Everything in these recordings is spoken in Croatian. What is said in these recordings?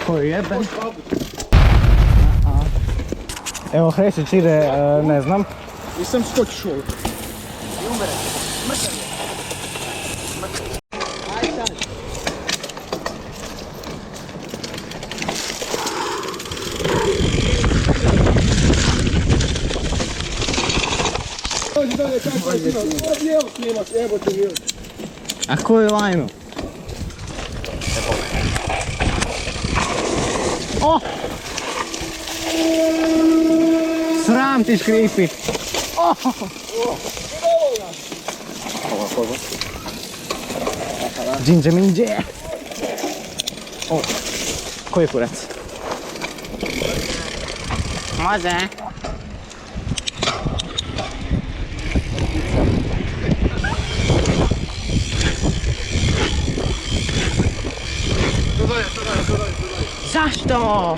Koji jebe? Evo Hresić ide, ne znam. Nisam skočiš ovo. I umere. Mrtav je. Aj sad. Dođi dalje, kako je snimaš? Evo snimaš, evo ti vidim. A koju lajnu? O! Sram ti škripit! O! Džinđe minđe! O! Koji je kurac? Može! Zašto?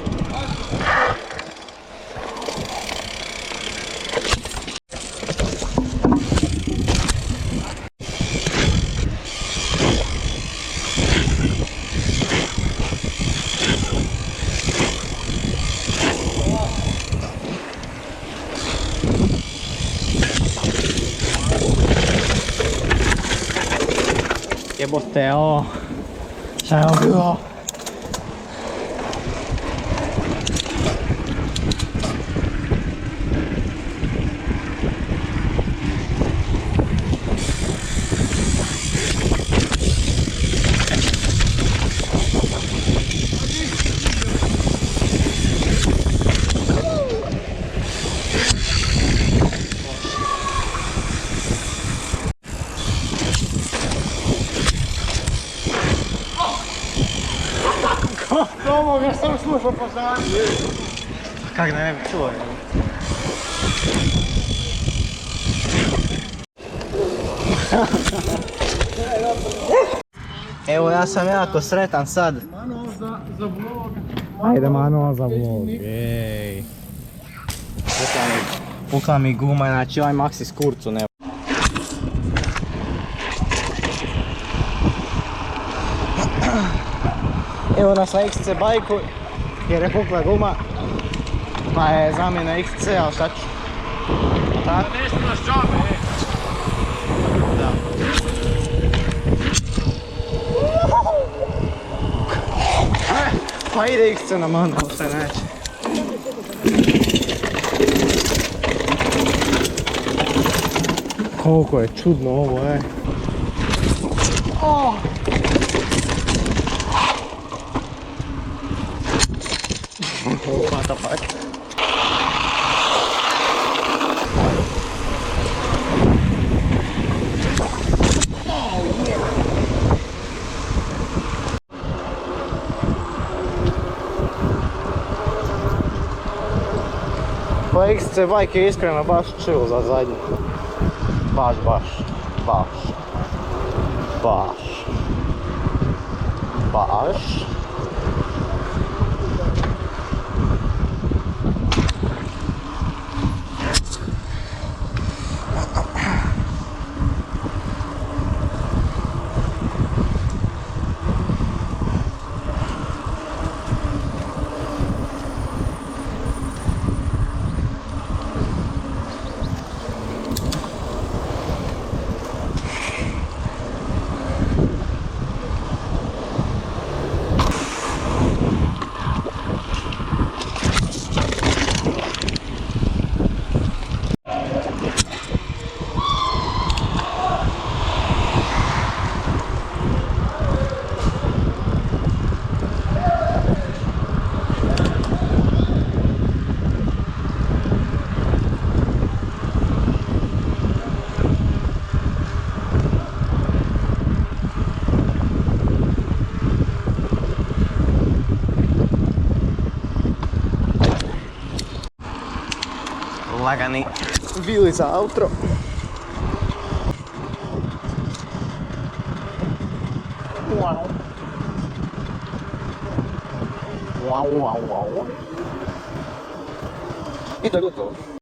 Jebote, ovo. Šta je ovo bilo? Tomo, ja sam slušao po zadnji. Kak da ne bi čuo? Evo ja sam jako sretan sad. Manual za vlog. Ajde manual za vlog. Ej. Pukla mi guma, znači ovaj Maxi s kurcu ne. Evo nas na XC bajku jer je pukla guma. Pa je zamjena XC, ali šta ću? Tako? Ne snimaš džabe, Da. Pa ide XC na manual, se neće. Koliko je čudno ovo, Oh! What the fuck? Pa XC bike je iskreno baš chill za zadnje. Baš. Lagani bili za outro. Wow. I to je gotovo.